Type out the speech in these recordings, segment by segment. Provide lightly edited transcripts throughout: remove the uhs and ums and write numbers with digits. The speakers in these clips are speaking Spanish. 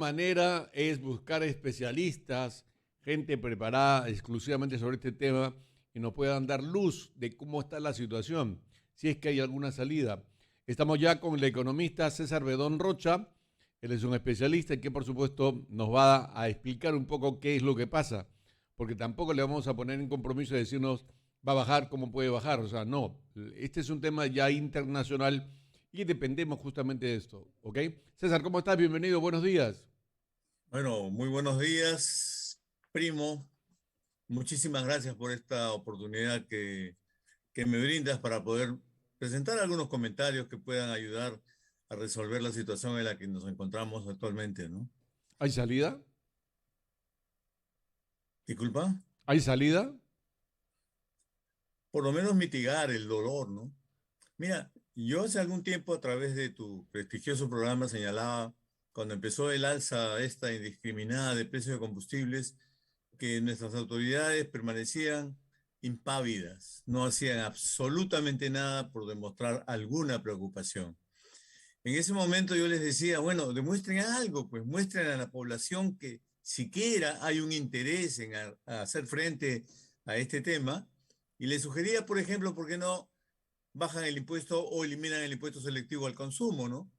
Manera es buscar especialistas, gente preparada exclusivamente sobre este tema y nos puedan dar luz de cómo está la situación, si es que hay alguna salida. Estamos ya con el economista César Bedón Rocha. Él es un especialista y que por supuesto nos va a explicar un poco qué es lo que pasa, porque tampoco le vamos a poner en compromiso de decirnos va a bajar, cómo puede bajar. O sea, no, este es un tema ya internacional y dependemos justamente de esto, ¿ok? César, ¿cómo estás? Bienvenido, buenos días. Bueno, muy buenos días, primo. Muchísimas gracias por esta oportunidad que me brindas para poder presentar algunos comentarios que puedan ayudar a resolver la situación en la que nos encontramos actualmente, ¿no? ¿Hay salida? Disculpa, ¿Hay salida? por lo menos mitigar el dolor, ¿no? Mira, yo hace algún tiempo a través de tu prestigioso programa señalaba, cuando empezó el alza esta indiscriminada de precios de combustibles, que nuestras autoridades permanecían impávidas, no hacían absolutamente nada por demostrar alguna preocupación. En ese momento yo les decía, bueno, demuestren algo, pues muestren a la población que siquiera hay un interés en a hacer frente a este tema. Y les sugería, por ejemplo, ¿por qué no bajan el impuesto o eliminan el impuesto selectivo al consumo, ¿no?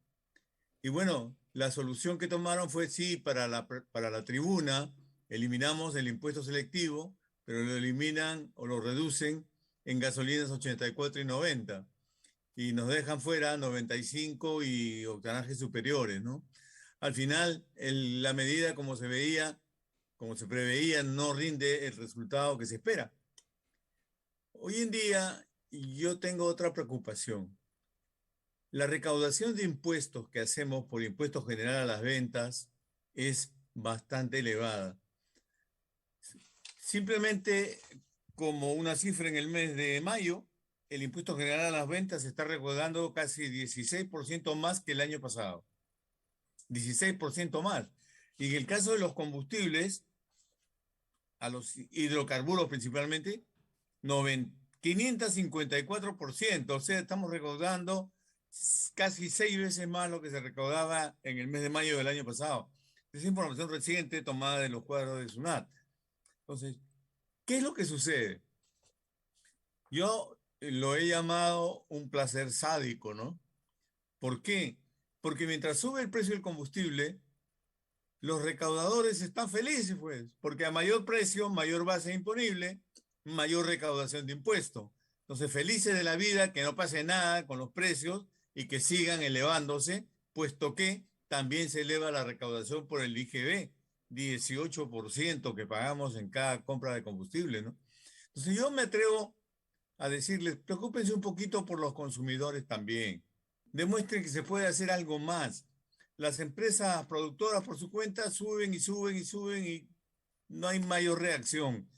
Y bueno, la solución que tomaron fue sí, para la tribuna, eliminamos el impuesto selectivo, pero lo eliminan o lo reducen en gasolinas 84 y 90 y nos dejan fuera 95 y octanajes superiores, ¿no? Al final, la medida como se veía, como se preveía, no rinde el resultado que se espera. Hoy en día yo tengo otra preocupación. La recaudación de impuestos que hacemos por impuesto general a las ventas es bastante elevada. Simplemente como una cifra en el mes de mayo, el impuesto general a las ventas se está recaudando casi 16% más que el año pasado. 16% más. Y en el caso de los combustibles, a los hidrocarburos principalmente, 554%. O sea, estamos recaudando casi 6 veces más lo que se recaudaba en el mes de mayo del año pasado. Es información reciente tomada de los cuadros de SUNAT. Entonces, ¿qué es lo que sucede? Yo lo he llamado un placer sádico, ¿no? ¿Por qué? Porque mientras sube el precio del combustible, los recaudadores están felices, pues, porque a mayor precio, mayor base imponible, mayor recaudación de impuestos. Entonces, felices de la vida, que no pase nada con los precios y que sigan elevándose, puesto que también se eleva la recaudación por el IGB, 18% que pagamos en cada compra de combustible, ¿no? Entonces, yo me atrevo a decirles, preocúpense un poquito por los consumidores también. Demuestren que se puede hacer algo más. Las empresas productoras por su cuenta suben y suben y suben y no hay mayor reacción.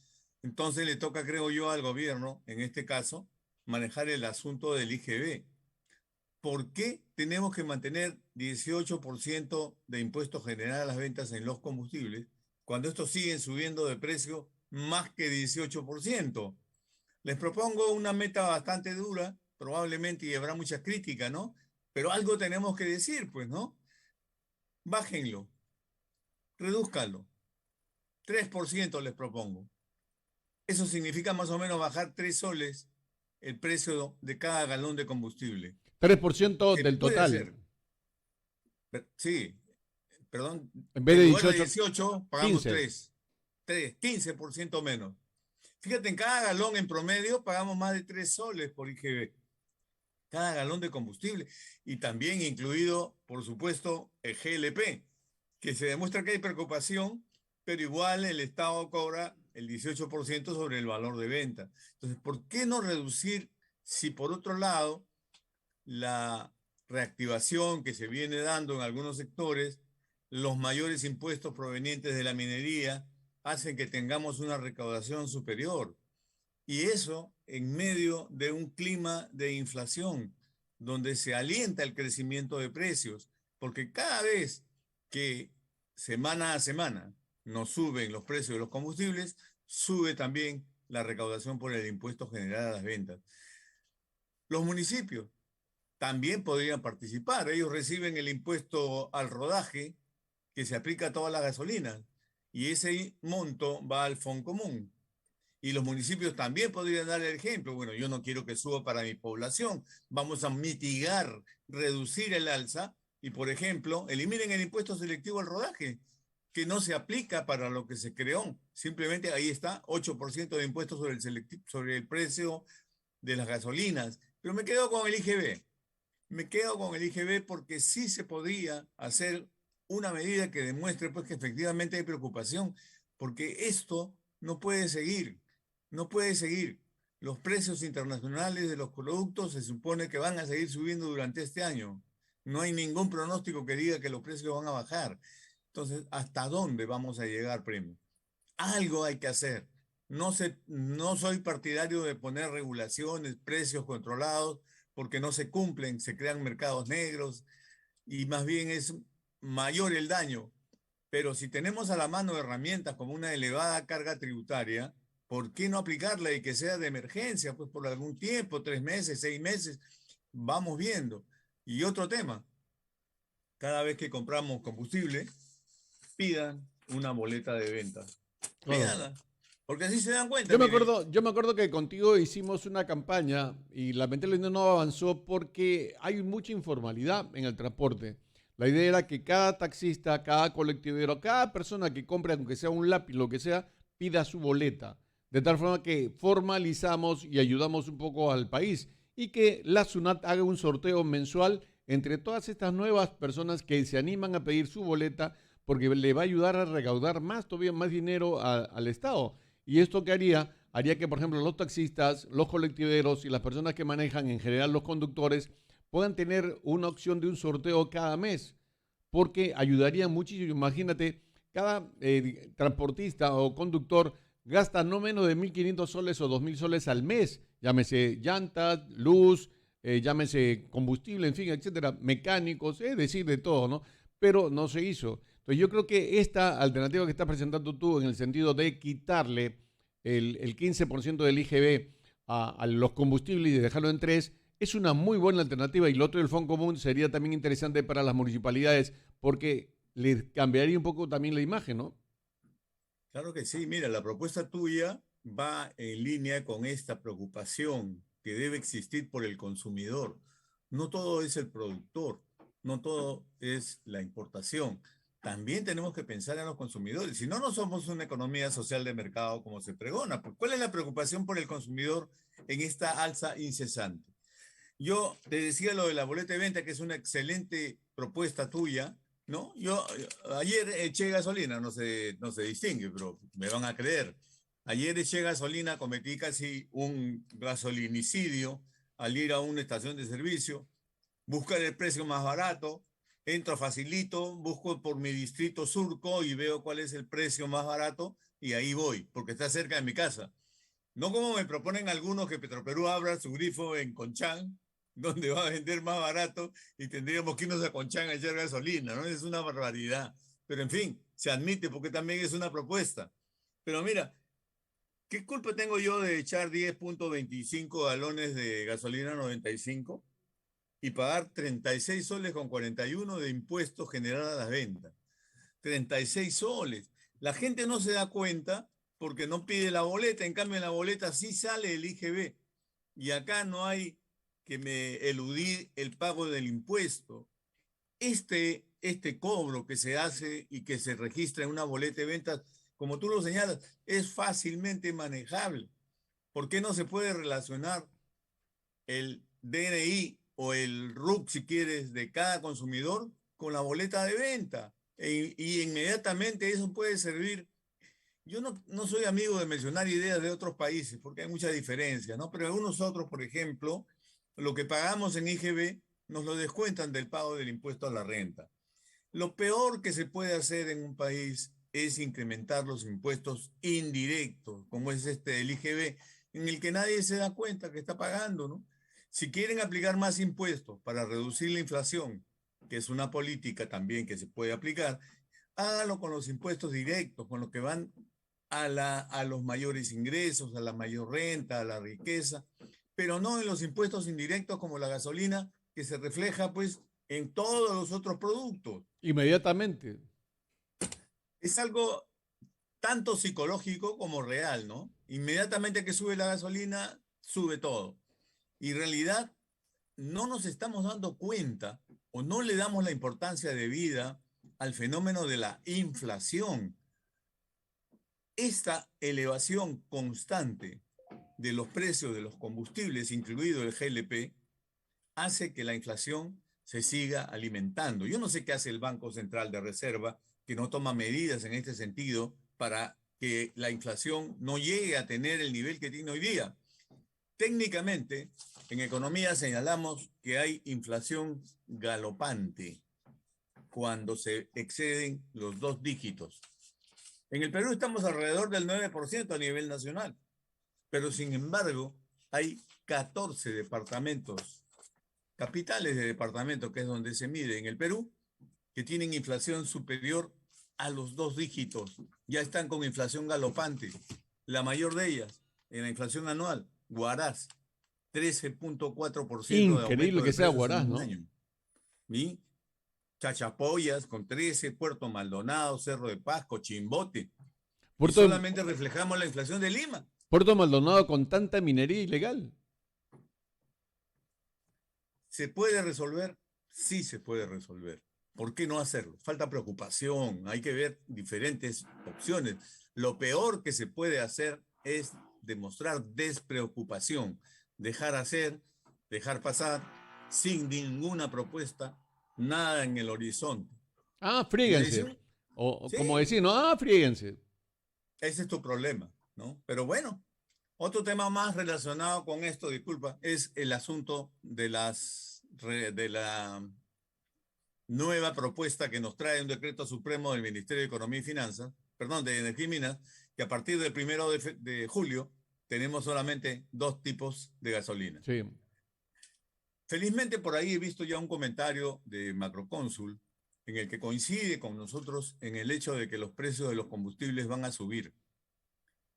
Entonces le toca, creo yo, al gobierno, en este caso, manejar el asunto del IGB. ¿Por qué tenemos que mantener 18% de impuesto general a las ventas en los combustibles cuando estos siguen subiendo de precio más que 18%? Les propongo una meta bastante dura, probablemente, y habrá muchas críticas, ¿no? Pero algo tenemos que decir, pues, ¿no? Bájenlo, redúzcanlo. 3% les propongo. Eso significa más o menos bajar 3 soles el precio de cada galón de combustible. 3% Se del puede total. hacer. Sí, perdón, En vez de en lugar de 18, 18 pagamos 15. 3, 15% menos. Fíjate, en cada galón en promedio pagamos más de 3 soles por IGB. Cada galón de combustible y también incluido, por supuesto, el GLP, que se demuestra que hay preocupación, pero igual el Estado cobra el 18% sobre el valor de venta. Entonces, ¿por qué no reducir si por otro lado la reactivación que se viene dando en algunos sectores, los mayores impuestos provenientes de la minería, hacen que tengamos una recaudación superior? Y eso en medio de un clima de inflación, donde se alienta el crecimiento de precios, porque cada vez que semana a semana nos suben los precios de los combustibles, sube también la recaudación por el impuesto general a las ventas. Los municipios también podrían participar. Ellos reciben el impuesto al rodaje, que se aplica a todas las gasolinas y ese monto va al fondo común. Y los municipios también podrían dar el ejemplo. Bueno, yo no quiero que suba para mi población. Vamos a mitigar, reducir el alza y, por ejemplo, eliminen el impuesto selectivo al rodaje, que no se aplica para lo que se creó. Simplemente ahí está, 8% de impuestos sobre el precio de las gasolinas. Pero me quedo con el IGB. Me quedo con el IGB porque sí se podría hacer una medida que demuestre pues, que efectivamente hay preocupación, porque esto no puede seguir, no puede seguir. Los precios internacionales de los productos se supone que van a seguir subiendo durante este año. No hay ningún pronóstico que diga que los precios van a bajar. Entonces, ¿hasta dónde vamos a llegar, Primo? Algo hay que hacer. No soy partidario de poner regulaciones, precios controlados, porque no se cumplen, se crean mercados negros y más bien es mayor el daño. Pero si tenemos a la mano herramientas como una elevada carga tributaria, ¿por qué no aplicarla y que sea de emergencia? Pues por algún tiempo, 3 meses, 6 meses, vamos viendo. Y otro tema, cada vez que compramos combustible, pidan una boleta de venta. Claro. Pídanla, porque así se dan cuenta, Yo me mire. acuerdo, yo me acuerdo que contigo hicimos una campaña y lamentablemente no avanzó porque hay mucha informalidad en el transporte. La idea era que cada taxista, cada colectivero, cada persona que compre, aunque sea un lápiz, lo que sea, pida su boleta. De tal forma que formalizamos y ayudamos un poco al país y que la SUNAT haga un sorteo mensual entre todas estas nuevas personas que se animan a pedir su boleta porque le va a ayudar a recaudar más, todavía más dinero al Estado. ¿Y esto qué haría? Haría que, por ejemplo, los taxistas, los colectiveros y las personas que manejan, en general los conductores, puedan tener una opción de un sorteo cada mes, porque ayudaría muchísimo. Imagínate, cada transportista o conductor gasta no menos de 1.500 soles o 2.000 soles al mes, llámese llantas, luz, llámese combustible, en fin, etcétera, mecánicos, es decir, de todo, ¿no? Pero no se hizo. Entonces yo creo que esta alternativa que estás presentando tú en el sentido de quitarle el 15% del IGB a los combustibles y dejarlo en 3 es una muy buena alternativa. Y lo otro del Fondo Común sería también interesante para las municipalidades porque les cambiaría un poco también la imagen, ¿no? Claro que sí, mira, la propuesta tuya va en línea con esta preocupación que debe existir por el consumidor. No todo es el productor, no todo es la importación. También tenemos que pensar en los consumidores. Si no, no somos una economía social de mercado como se pregona. ¿Cuál es la preocupación por el consumidor en esta alza incesante? Yo te decía lo de la boleta de venta, que es una excelente propuesta tuya, ¿no? Yo ayer eché gasolina, no se distingue, pero me van a creer. Ayer eché gasolina, cometí casi un gasolinicidio al ir a una estación de servicio, buscar el precio más barato, entro facilito, busco por mi distrito Surco y veo cuál es el precio más barato y ahí voy, porque está cerca de mi casa. No como me proponen algunos que Petroperú abra su grifo en Conchán, donde va a vender más barato y tendríamos que irnos a Conchán a echar gasolina, ¿no? Es una barbaridad. Pero en fin, se admite porque también es una propuesta. Pero mira, ¿qué culpa tengo yo de echar 10.25 galones de gasolina 95 y pagar 36 soles con 41 de impuestos generados a las ventas? 36 soles. La gente no se da cuenta porque no pide la boleta, en cambio en la boleta sí sale el IGB y acá no hay que me eludir el pago del impuesto. Este cobro que se hace y que se registra en una boleta de ventas, como tú lo señalas, es fácilmente manejable. ¿Por qué no se puede relacionar el DNI o el RUC, si quieres, de cada consumidor con la boleta de venta? Y inmediatamente eso puede servir. Yo no soy amigo de mencionar ideas de otros países porque hay mucha diferencia, ¿no? Pero algunos otros, por ejemplo, lo que pagamos en IGB nos lo descuentan del pago del impuesto a la renta. Lo peor que se puede hacer en un país es incrementar los impuestos indirectos, como es este del IGB, en el que nadie se da cuenta que está pagando, ¿no? Si quieren aplicar más impuestos para reducir la inflación, que es una política también que se puede aplicar, hágalo con los impuestos directos, con lo que van a los mayores ingresos, a la mayor renta, a la riqueza, pero no en los impuestos indirectos como la gasolina, que se refleja pues en todos los otros productos. Inmediatamente. Es algo tanto psicológico como real, ¿no? Inmediatamente que sube la gasolina, sube todo. Y en realidad no nos estamos dando cuenta o no le damos la importancia debida al fenómeno de la inflación. Esta elevación constante de los precios de los combustibles, incluido el GLP, hace que la inflación se siga alimentando. Yo no sé qué hace el Banco Central de Reserva, que no toma medidas en este sentido para que la inflación no llegue a tener el nivel que tiene hoy día. Técnicamente, en economía señalamos que hay inflación galopante cuando se exceden los 2 dígitos. En el Perú estamos alrededor del 9% a nivel nacional, pero sin embargo hay 14 departamentos, capitales de departamentos, que es donde se mide en el Perú, que tienen inflación superior a los 2 dígitos. Ya están con inflación galopante. La mayor de ellas, en la inflación anual, Huaraz, 13.4% de aumento Increíble de que sea precios en Huaraz, un ¿no? año. Y Chachapoyas con 13, Puerto Maldonado, Cerro de Paz, Cochimbote. Y Puerto, solamente reflejamos la inflación de Lima. Puerto Maldonado con tanta minería ilegal. ¿Se puede resolver? Sí se puede resolver. ¿Por qué no hacerlo? Falta preocupación, hay que ver diferentes opciones. Lo peor que se puede hacer es demostrar despreocupación, dejar hacer, dejar pasar sin ninguna propuesta, nada en el horizonte. Ah, Y la fríguense. decisión, O como sí, decir, no, ah, fríguense. ese es tu problema, ¿no? Pero bueno, otro tema más relacionado con esto, disculpa, es el asunto de la nueva propuesta que nos trae un decreto supremo del Ministerio de Economía y Finanzas, perdón, de Energía y Minas, que a partir del 1 de julio tenemos solamente 2 tipos de gasolina. Sí. Felizmente por ahí he visto ya un comentario de Macrocónsul en el que coincide con nosotros en el hecho de que los precios de los combustibles van a subir.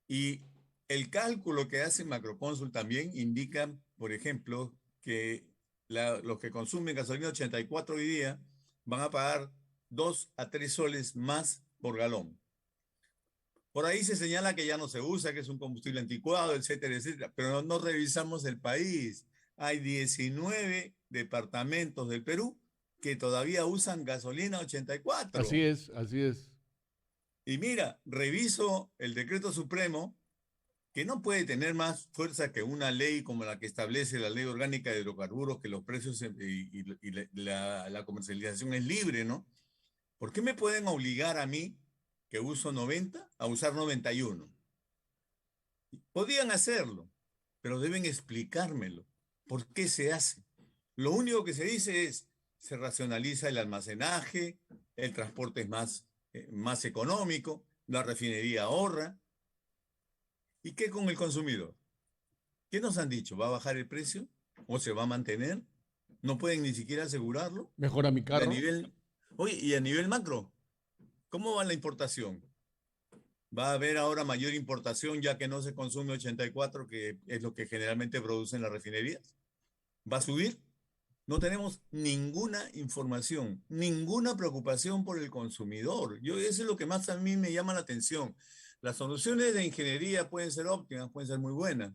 Y el cálculo que hace Macrocónsul también indica, por ejemplo, que los que consumen gasolina 84 hoy día van a pagar 2 a 3 soles más por galón. Por ahí se señala que ya no se usa, que es un combustible anticuado, etcétera, etcétera, pero no revisamos el país. Hay 19 departamentos del Perú que todavía usan gasolina 84. Así es, así es. Y mira, reviso el decreto supremo que no puede tener más fuerza que una ley como la que establece la Ley Orgánica de Hidrocarburos, que los precios y la comercialización es libre, ¿no? ¿Por qué me pueden obligar a mí, que uso 90, a usar 91? Podían hacerlo, pero deben explicármelo. ¿Por qué se hace? Lo único que se dice es, se racionaliza el almacenaje, el transporte es más económico, la refinería ahorra. ¿Y qué con el consumidor? ¿Qué nos han dicho? ¿Va a bajar el precio? ¿O se va a mantener? ¿No pueden ni siquiera asegurarlo? Mejora mi Y a carro. nivel, oye, y a nivel macro, ¿cómo va la importación? ¿Va a haber ahora mayor importación ya que no se consume 84, que es lo que generalmente producen las refinerías? ¿Va a subir? No tenemos ninguna información, ninguna preocupación por el consumidor. Eso es lo que más a mí me llama la atención. Las soluciones de ingeniería pueden ser óptimas, pueden ser muy buenas,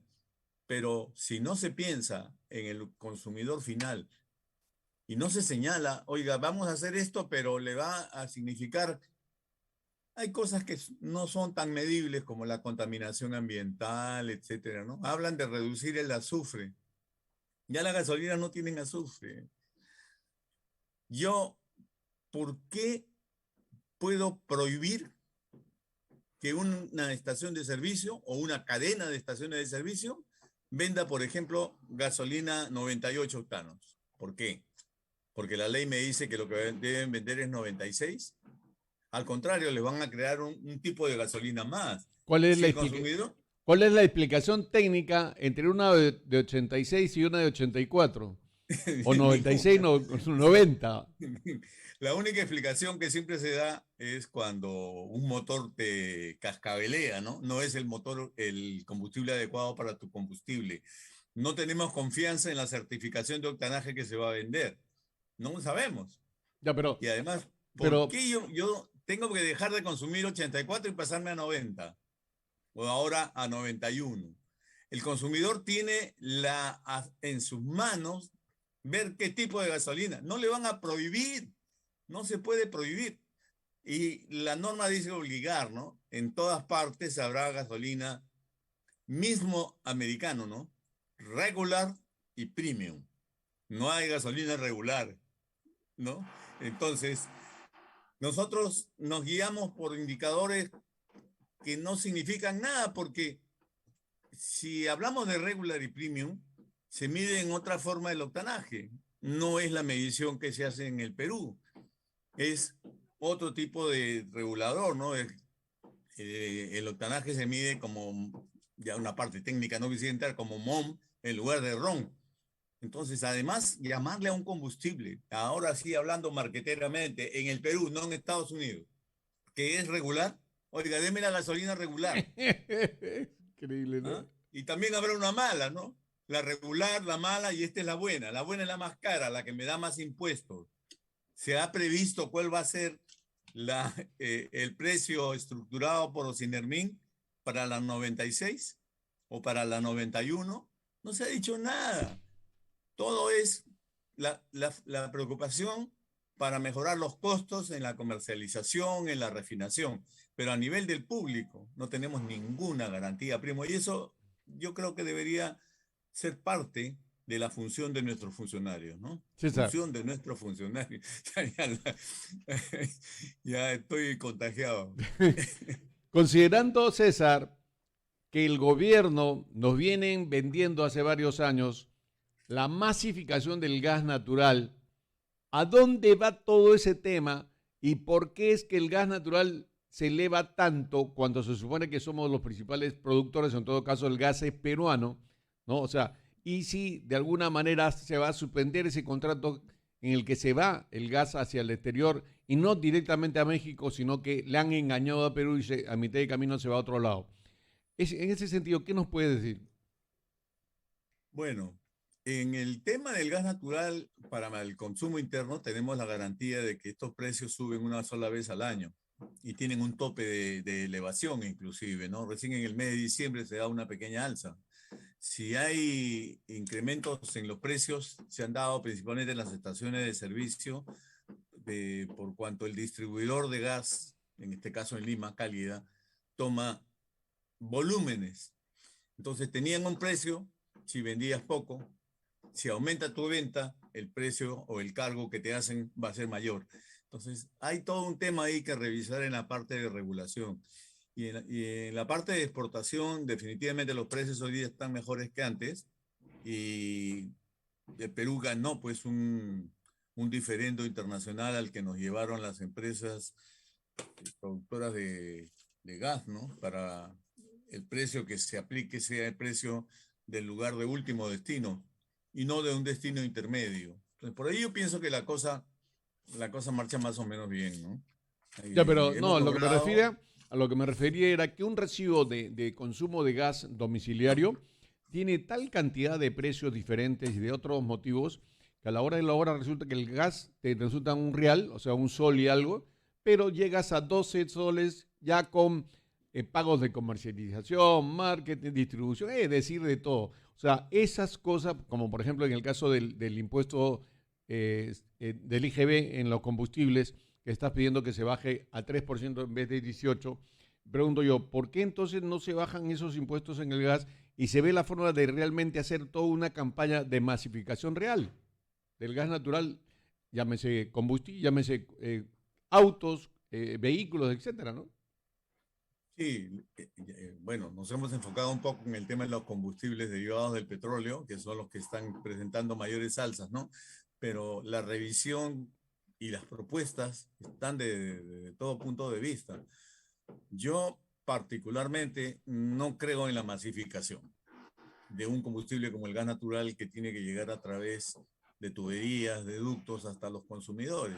pero si no se piensa en el consumidor final y no se señala, oiga, vamos a hacer esto, pero le va a significar, hay cosas que no son tan medibles como la contaminación ambiental, etcétera, ¿no? Hablan de reducir el azufre. Ya las gasolinas no tienen azufre. Yo, ¿por qué puedo prohibir que una estación de servicio o una cadena de estaciones de servicio venda, por ejemplo, gasolina 98 octanos? ¿Por qué? Porque la ley me dice que lo que deben vender es 96. Al contrario, les van a crear un tipo de gasolina más. ¿Cuál es Si la el consumidor, ¿Cuál es la explicación técnica entre una de 86 y una de 84? O 96, ninguna. no, 90. La única explicación que siempre se da es cuando un motor te cascabelea, ¿no? No es el motor el combustible adecuado para tu combustible. No tenemos confianza en la certificación de octanaje que se va a vender. No sabemos. Ya, Y además, ¿por pero qué yo tengo que dejar de consumir 84 y pasarme a 90, o ahora a 91. El consumidor tiene en sus manos ver qué tipo de gasolina. No le van a prohibir, no se puede prohibir. Y la norma dice obligar, ¿no? En todas partes habrá gasolina, mismo americano, ¿no? Regular y premium. No hay gasolina regular, ¿no? Entonces, nosotros nos guiamos por indicadores que no significan nada, porque si hablamos de regular y premium, se mide en otra forma el octanaje. No es la medición que se hace en el Perú. Es otro tipo de regulador, ¿no? El octanaje se mide como, ya una parte técnica no quisiera entrar, como MOM en lugar de RON. Entonces, además, llamarle a un combustible, ahora sí hablando marqueteramente, en el Perú, no en Estados Unidos, que es regular, oiga, deme la gasolina regular. Increíble, ¿no? ¿Ah? Y también habrá una mala, ¿no? La regular, la mala y esta es la buena. La buena es la más cara, la que me da más impuestos. ¿Se ha previsto cuál va a ser el precio estructurado por Ocinermin para la 96 o para la 91? No se ha dicho nada. Todo es la preocupación para mejorar los costos en la comercialización, en la refinación. Pero a nivel del público no tenemos ninguna garantía, primo. Y eso yo creo que debería ser parte de la función de nuestros funcionarios, ¿no? César, Función de nuestros funcionarios. Ya estoy contagiado. considerando, César, que el gobierno nos vienen vendiendo hace varios años la masificación del gas natural, ¿a dónde va todo ese tema y por qué es que el gas natural se eleva tanto cuando se supone que somos los principales productores, en todo caso el gas es peruano, ¿no? O sea, y si de alguna manera se va a suspender ese contrato en el que se va el gas hacia el exterior y no directamente a México, sino que le han engañado a Perú y a mitad de camino se va a otro lado. En ese sentido, ¿qué nos puede decir? Bueno, en el tema del gas natural para el consumo interno tenemos la garantía de que estos precios suben una sola vez al año y tienen un tope de elevación inclusive, ¿no? Recién en el mes de diciembre se da una pequeña alza. Si hay incrementos en los precios, se han dado principalmente en las estaciones de servicio, por cuanto el distribuidor de gas, en este caso en Lima, Cálida, toma volúmenes. Entonces tenían un precio, si vendías poco, si aumenta tu venta, el precio o el cargo que te hacen va a ser mayor. Entonces, hay todo un tema ahí que revisar en la parte de regulación. Y en la parte de exportación, definitivamente los precios hoy día están mejores que antes. Y el Perú ganó pues un diferendo internacional al que nos llevaron las empresas productoras de gas, ¿no? Para el precio que se aplique sea el precio del lugar de último destino y no de un destino intermedio. Entonces, por ahí yo pienso que la cosa marcha más o menos bien, ¿no? Ya, Y pero no, hemos logrado, a lo que me refería era que un recibo de consumo de gas domiciliario tiene tal cantidad de precios diferentes y de otros motivos que a la hora resulta que el gas te resulta un real, o sea, un sol y algo, pero llegas a 12 soles ya con pagos de comercialización, marketing, distribución, es decir, de todo. O sea, esas cosas, como por ejemplo en el caso del impuesto del IGB en los combustibles, que estás pidiendo que se baje a 3% en vez de 18%, pregunto yo, ¿por qué entonces no se bajan esos impuestos en el gas y se ve la forma de realmente hacer toda una campaña de masificación real del gas natural, llámese combustible, llámese autos, vehículos, etcétera, ¿no? sí, bueno, nos hemos enfocado un poco en el tema de los combustibles derivados del petróleo, que son los que están presentando mayores alzas, ¿no? Pero la revisión y las propuestas están de todo punto de vista. Yo particularmente no creo en la masificación de un combustible como el gas natural que tiene que llegar a través de tuberías, de ductos hasta los consumidores.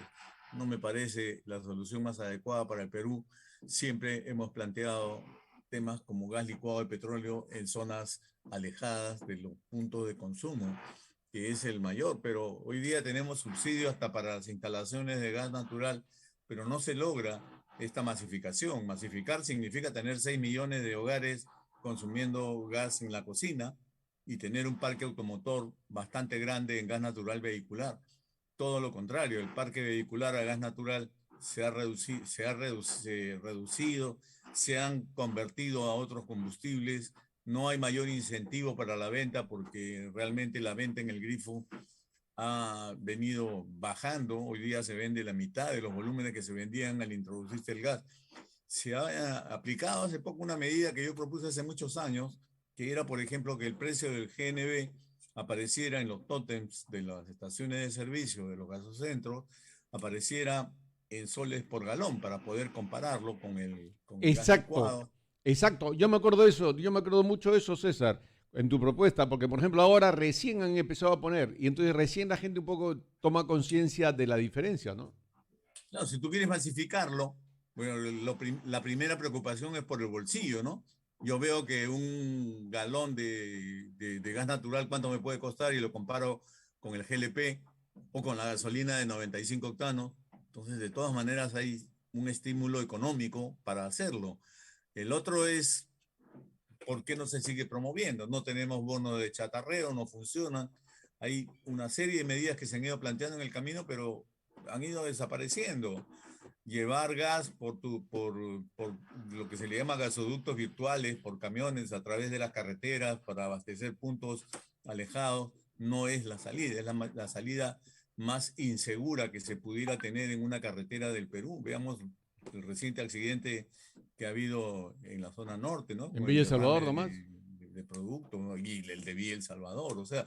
No me parece la solución más adecuada para el Perú. Siempre hemos planteado temas como gas licuado de petróleo en zonas alejadas de los puntos de consumo, que es el mayor, pero hoy día tenemos subsidios hasta para las instalaciones de gas natural, pero no se logra esta masificación. Masificar significa tener 6 millones de hogares consumiendo gas en la cocina y tener un parque automotor bastante grande en gas natural vehicular. Todo lo contrario, el parque vehicular a gas natural reducido, se han convertido a otros combustibles, no hay mayor incentivo para la venta porque realmente la venta en el grifo ha venido bajando. Hoy día se vende la mitad de los volúmenes que se vendían al introducirse el gas. Se ha aplicado hace poco una medida que yo propuse hace muchos años, que era, por ejemplo, que el precio del GNB apareciera en los tótems de las estaciones de servicio de los gasocentros, apareciera en soles por galón para poder compararlo con el gas Exacto, licuado. exacto. Yo me acuerdo de eso, yo me acuerdo mucho de eso, César, en tu propuesta, porque por ejemplo ahora recién han empezado a poner, y entonces recién la gente un poco toma conciencia de la diferencia, ¿no? No, si tú quieres masificarlo, bueno, la primera preocupación es por el bolsillo, ¿no? Yo veo que un galón de gas natural, ¿cuánto me puede costar? Y lo comparo con el GLP o con la gasolina de 95 octanos. Entonces, de todas maneras, hay un estímulo económico para hacerlo. El otro es, ¿por qué no se sigue promoviendo? No tenemos bonos de chatarreo, no funcionan. Hay una serie de medidas que se han ido planteando en el camino, pero han ido desapareciendo. Llevar gas por lo que se le llama gasoductos virtuales, por camiones a través de las carreteras para abastecer puntos alejados, no es la salida, es la salida más insegura que se pudiera tener en una carretera del Perú. Veamos el reciente accidente que ha habido en la zona norte, ¿no? En Con el Villa El derrame Salvador nomás. de producto, ¿no? Y el de Villa El Salvador. O sea,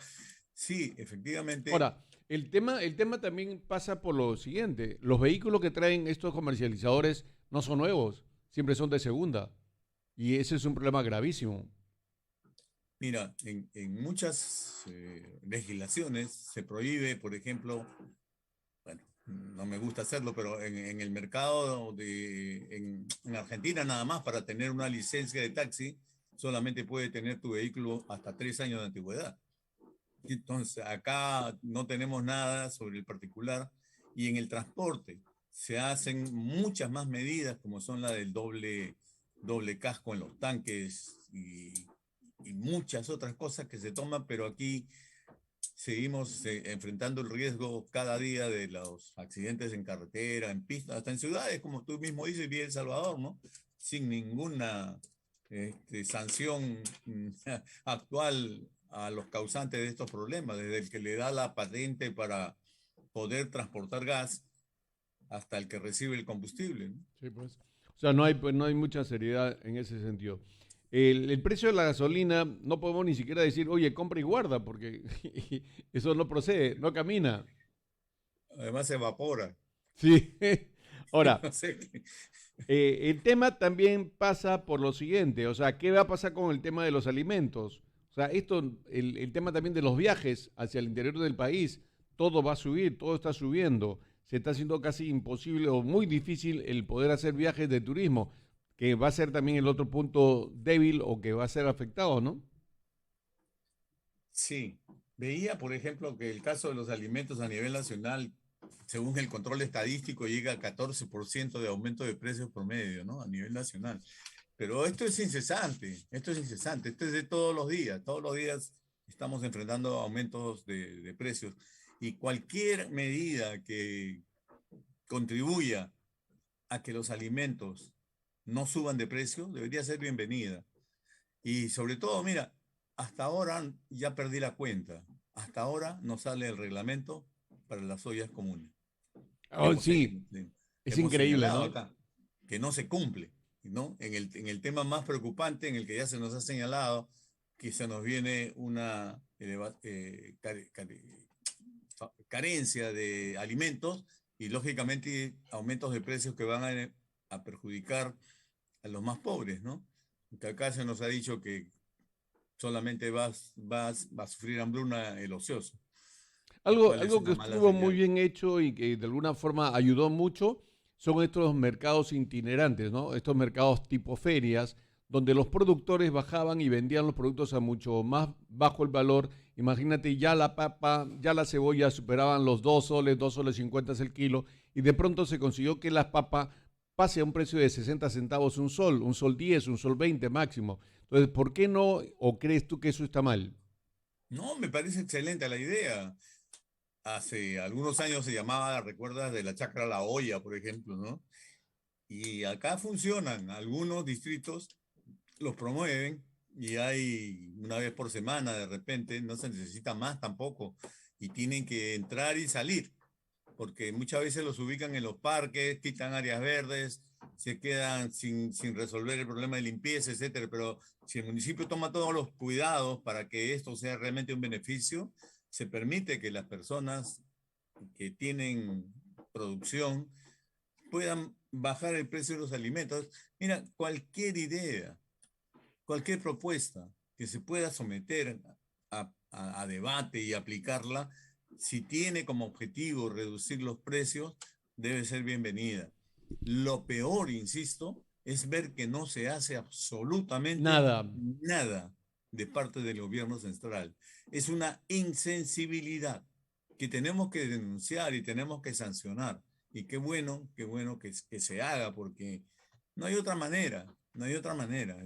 sí, efectivamente. Ahora, el tema también pasa por lo siguiente. Los vehículos que traen estos comercializadores no son nuevos, siempre son de segunda. Y ese es un problema gravísimo. Mira, en muchas legislaciones se prohíbe, por ejemplo, bueno, no me gusta hacerlo, pero en el mercado en Argentina nada más para tener una licencia de taxi, solamente puede tener tu vehículo hasta 3 años de antigüedad. Entonces, acá no tenemos nada sobre el particular y en el transporte se hacen muchas más medidas como son la del doble casco en los tanques y muchas otras cosas que se toman, pero aquí seguimos enfrentando el riesgo cada día de los accidentes en carretera, en pistas, hasta en ciudades, como tú mismo dices, Villa El Salvador, ¿no? Sin ninguna sanción actual a los causantes de estos problemas, desde el que le da la patente para poder transportar gas hasta el que recibe el combustible, ¿no? Sí, pues. O sea, no hay mucha seriedad en ese sentido. El precio de la gasolina no podemos ni siquiera decir, oye, compra y guarda, porque eso no procede, no camina. Además se evapora. Sí. Ahora, No sé. el tema también pasa por lo siguiente, o sea, ¿qué va a pasar con el tema de los alimentos? O sea, el tema también de los viajes hacia el interior del país, todo va a subir, todo está subiendo. Se está haciendo casi imposible o muy difícil el poder hacer viajes de turismo, que va a ser también el otro punto débil o que va a ser afectado, ¿no? Sí, veía, por ejemplo, que el caso de los alimentos a nivel nacional, según el control estadístico, llega a 14% de aumento de precios promedio, ¿no? A nivel nacional. Pero esto es incesante, esto es de todos los días estamos enfrentando aumentos de precios y cualquier medida que contribuya a que los alimentos no suban de precio debería ser bienvenida. Y sobre todo, mira, hasta ahora ya perdí la cuenta. Hasta ahora no sale el reglamento para las ollas comunes. Oh, sí, es Hemos increíble, señalado ¿no? acá que no se cumple, ¿no? En el tema más preocupante, en el que ya se nos ha señalado que se nos viene una carencia de alimentos y lógicamente aumentos de precios que van a perjudicar a los más pobres, ¿no? Que acá se nos ha dicho que solamente va a sufrir hambruna el ocioso, lo Algo, cual es algo que una mala estuvo muy señal. bien hecho y que de alguna forma ayudó mucho son estos mercados itinerantes, ¿no? Estos mercados tipo ferias, donde los productores bajaban y vendían los productos a mucho más bajo el valor. Imagínate, ya la papa, ya la cebolla superaban los 2 soles, 2 soles 50 el kilo, y de pronto se consiguió que las papas pase a un precio de 60 centavos un sol 10, un sol 20 máximo. Entonces, ¿por qué no, o crees tú que eso está mal? No, me parece excelente la idea. Hace algunos años se llamaba, recuerdas, de la chacra La Olla, por ejemplo, ¿no? Y acá funcionan, algunos distritos los promueven y hay una vez por semana de repente, no se necesita más tampoco, y tienen que entrar y salir, porque muchas veces los ubican en los parques, quitan áreas verdes, se quedan sin resolver el problema de limpieza, etcétera. Pero si el municipio toma todos los cuidados para que esto sea realmente un beneficio, se permite que las personas que tienen producción puedan bajar el precio de los alimentos. Mira, cualquier idea, cualquier propuesta que se pueda someter a debate y aplicarla, si tiene como objetivo reducir los precios, debe ser bienvenida. Lo peor, insisto, es ver que no se hace absolutamente Nada. nada de parte del gobierno central. Es una insensibilidad que tenemos que denunciar y tenemos que sancionar. Y qué bueno que se haga, porque no hay otra manera, no hay otra manera.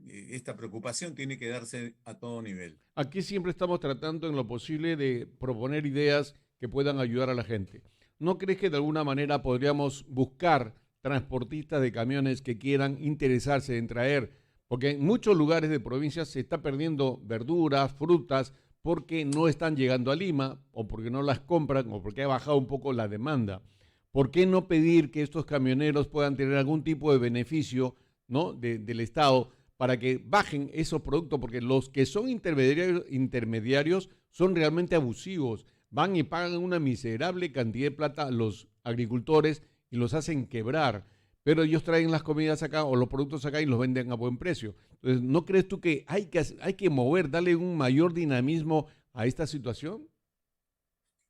Esta preocupación tiene que darse a todo nivel. Aquí siempre estamos tratando en lo posible de proponer ideas que puedan ayudar a la gente. ¿No crees que de alguna manera podríamos buscar transportistas de camiones que quieran interesarse en traer? Porque en muchos lugares de provincias se está perdiendo verduras, frutas, porque no están llegando a Lima, o porque no las compran, o porque ha bajado un poco la demanda. ¿Por qué no pedir que estos camioneros puedan tener algún tipo de beneficio, ¿no? Del Estado para que bajen esos productos? Porque los que son intermediarios son realmente abusivos. Van y pagan una miserable cantidad de plata a los agricultores y los hacen quebrar. Pero ellos traen las comidas acá o los productos acá y los venden a buen precio. Entonces, ¿no crees tú que hay que mover, darle un mayor dinamismo a esta situación?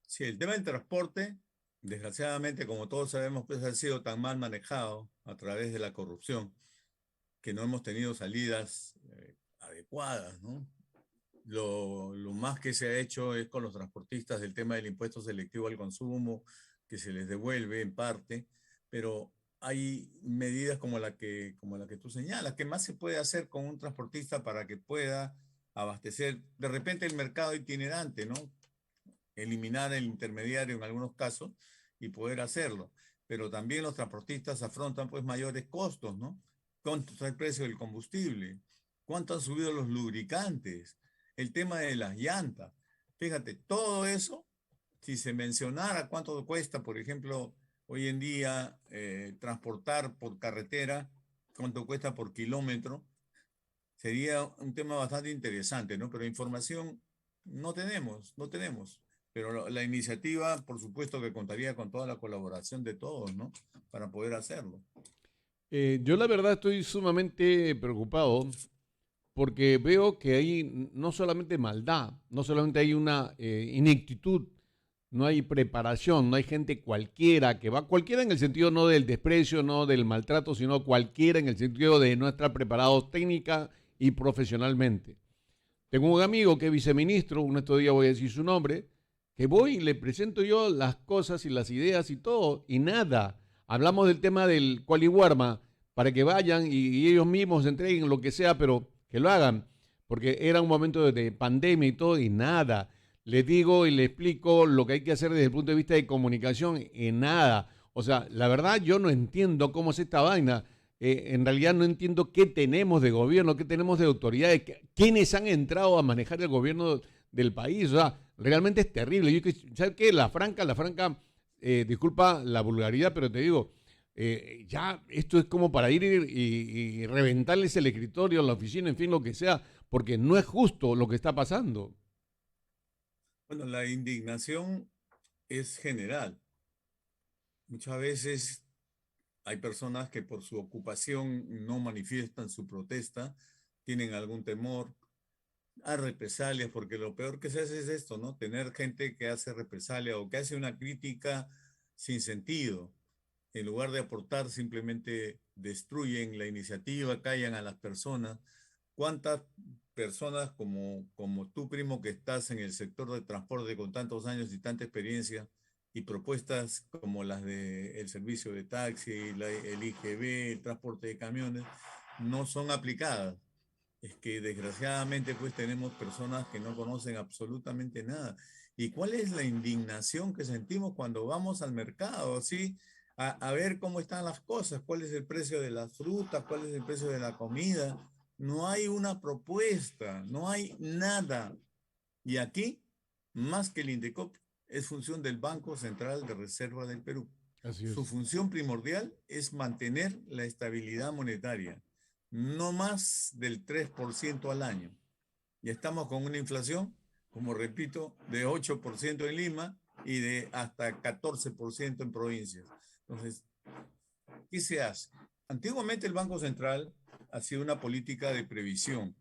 Sí, el tema del transporte, desgraciadamente, como todos sabemos, pues ha sido tan mal manejado a través de la corrupción que no hemos tenido salidas adecuadas, ¿no? Lo más que se ha hecho es con los transportistas del tema del impuesto selectivo al consumo, que se les devuelve en parte, pero hay medidas como la que tú señalas. ¿Qué más se puede hacer con un transportista para que pueda abastecer de repente el mercado itinerante, ¿no? Eliminar el intermediario en algunos casos y poder hacerlo. Pero también los transportistas afrontan pues mayores costos, ¿no? ¿Cuánto está el precio del combustible? ¿Cuánto han subido los lubricantes? El tema de las llantas. Fíjate, todo eso, si se mencionara cuánto cuesta, por ejemplo, hoy en día transportar por carretera, cuánto cuesta por kilómetro, sería un tema bastante interesante, ¿no? Pero información no tenemos. Pero la iniciativa, por supuesto que contaría con toda la colaboración de todos, ¿no? Para poder hacerlo. Yo la verdad estoy sumamente preocupado porque veo que hay no solamente maldad, no solamente hay una ineptitud, no hay preparación, no hay gente cualquiera que va, cualquiera en el sentido no del desprecio, no del maltrato, sino cualquiera en el sentido de no estar preparados técnica y profesionalmente. Tengo un amigo que es viceministro, un estos días voy a decir su nombre, que voy y le presento yo las cosas y las ideas y todo, y nada. Hablamos del tema del Qualiwarma para que vayan y ellos mismos entreguen lo que sea, pero que lo hagan, porque era un momento de pandemia y todo, y nada. Les digo y le explico lo que hay que hacer desde el punto de vista de comunicación, y nada. O sea, la verdad yo no entiendo cómo es esta vaina. En realidad no entiendo qué tenemos de gobierno, qué tenemos de autoridades, quiénes han entrado a manejar el gobierno del país. O sea, realmente es terrible. ¿Sabes qué? La franca, disculpa la vulgaridad, pero te digo, ya esto es como para ir y reventarles el escritorio, la oficina, en fin, lo que sea, porque no es justo lo que está pasando. Bueno, la indignación es general. Muchas veces hay personas que por su ocupación no manifiestan su protesta, tienen algún temor a represalias, porque lo peor que se hace es esto, ¿no? Tener gente que hace represalia o que hace una crítica sin sentido. En lugar de aportar, simplemente destruyen la iniciativa, callan a las personas. ¿Cuántas personas como tú, primo, que estás en el sector de transporte con tantos años y tanta experiencia, y propuestas como las del servicio de taxi, el IGB, el transporte de camiones, no son aplicadas. Es que desgraciadamente pues tenemos personas que no conocen absolutamente nada. ¿Y cuál es la indignación que sentimos cuando vamos al mercado, así, a ver cómo están las cosas, cuál es el precio de las frutas, cuál es el precio de la comida? No hay una propuesta, no hay nada. Y aquí, más que el INDECOP, es función del Banco Central de Reserva del Perú. Así Su es. función primordial es mantener la estabilidad monetaria, no más del 3% al año. Y estamos con una inflación, como repito, de 8% en Lima y de hasta 14% en provincias. Entonces, ¿qué se hace? Antiguamente el Banco Central hacía una política de previsión.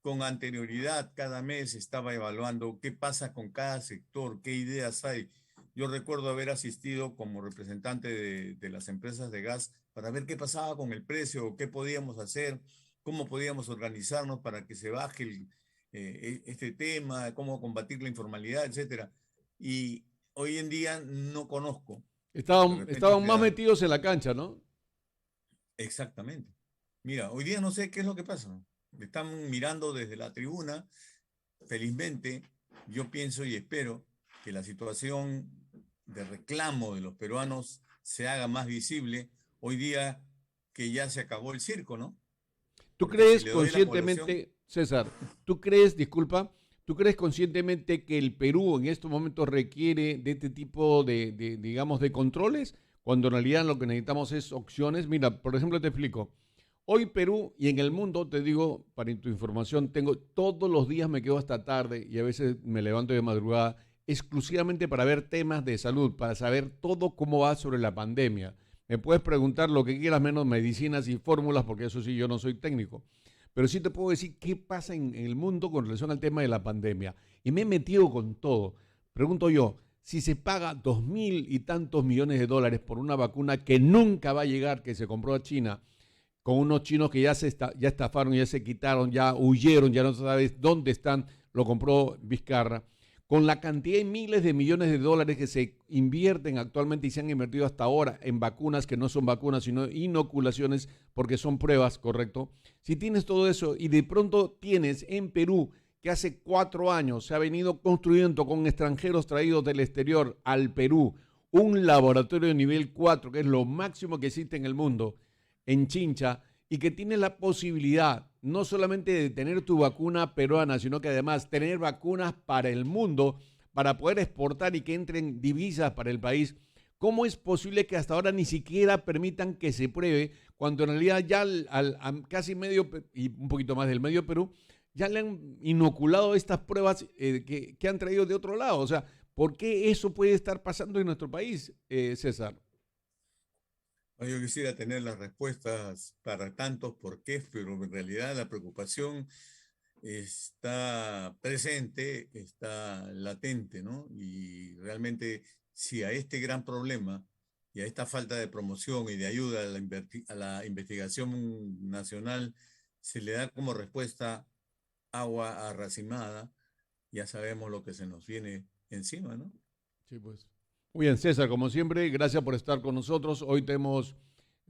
Con anterioridad, cada mes estaba evaluando qué pasa con cada sector, qué ideas hay. Yo recuerdo haber asistido como representante de las empresas de gas para ver qué pasaba con el precio, qué podíamos hacer, cómo podíamos organizarnos para que se baje este tema, cómo combatir la informalidad, etcétera. Y hoy en día no conozco. De repente Estaban más sea metidos en la cancha, ¿no? exactamente. Mira, hoy día no sé qué es lo que pasa. Me están mirando desde la tribuna. Felizmente, yo pienso y espero que la situación de reclamo de los peruanos se haga más visible hoy día que ya se acabó el circo, ¿no? ¿Tú Porque si crees le doy la colación, conscientemente, César, tú crees, disculpa, tú crees conscientemente que el Perú en estos momentos requiere de este tipo digamos, de controles, cuando en realidad lo que necesitamos es opciones? Mira, por ejemplo, te explico. Hoy Perú y en el mundo, te digo, para tu información, tengo todos los días me quedo hasta tarde y a veces me levanto de madrugada exclusivamente para ver temas de salud, para saber todo cómo va sobre la pandemia. Me puedes preguntar lo que quieras, menos medicinas y fórmulas, porque eso sí, yo no soy técnico. Pero sí te puedo decir qué pasa en el mundo con relación al tema de la pandemia. Y me he metido con todo. Pregunto yo, si se paga 2.000 y tantos millones de dólares por una vacuna que nunca va a llegar, que se compró a China, con unos chinos que ya estafaron, ya se quitaron, ya huyeron, ya no sabes dónde están, lo compró Vizcarra, con la cantidad de miles de millones de dólares que se invierten actualmente y se han invertido hasta ahora en vacunas que no son vacunas, sino inoculaciones, porque son pruebas, ¿correcto? Si tienes todo eso y de pronto tienes en Perú, que hace 4 años se ha venido construyendo con extranjeros traídos del exterior al Perú, un laboratorio de nivel 4, que es lo máximo que existe en el mundo, en Chincha, y que tienes la posibilidad no solamente de tener tu vacuna peruana, sino que además tener vacunas para el mundo, para poder exportar y que entren divisas para el país. ¿Cómo es posible que hasta ahora ni siquiera permitan que se pruebe, cuando en realidad ya a casi medio y un poquito más del medio Perú ya le han inoculado estas pruebas que han traído de otro lado? O sea, ¿por qué eso puede estar pasando en nuestro país, César? yo quisiera tener las respuestas para tantos porqués, pero en realidad la preocupación está presente, está latente, ¿no? Y realmente, si a este gran problema y a esta falta de promoción y de ayuda a la investigación nacional se le da como respuesta agua arracimada, ya sabemos lo que se nos viene encima, ¿no? Sí, pues. Muy bien, César, como siempre, gracias por estar con nosotros. Hoy te hemos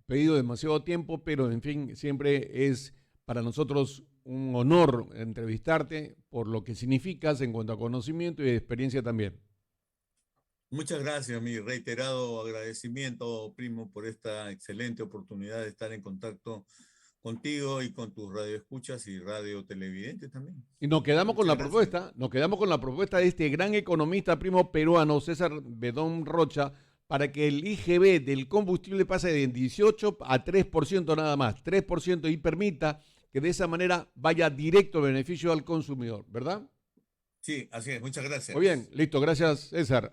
pedido demasiado tiempo, pero en fin, siempre es para nosotros un honor entrevistarte por lo que significas en cuanto a conocimiento y experiencia también. Muchas gracias, mi reiterado agradecimiento, primo, por esta excelente oportunidad de estar en contacto contigo y con tus radioescuchas y radio televidentes también. Y Muchas gracias. nos quedamos con la propuesta de este gran economista primo peruano, César Bedón Rocha, para que el IGB del combustible pase de 18 a 3% nada más, 3%, y permita que de esa manera vaya directo beneficio al consumidor, ¿verdad? Sí, así es. Muchas Muy bien, gracias. listo, gracias César.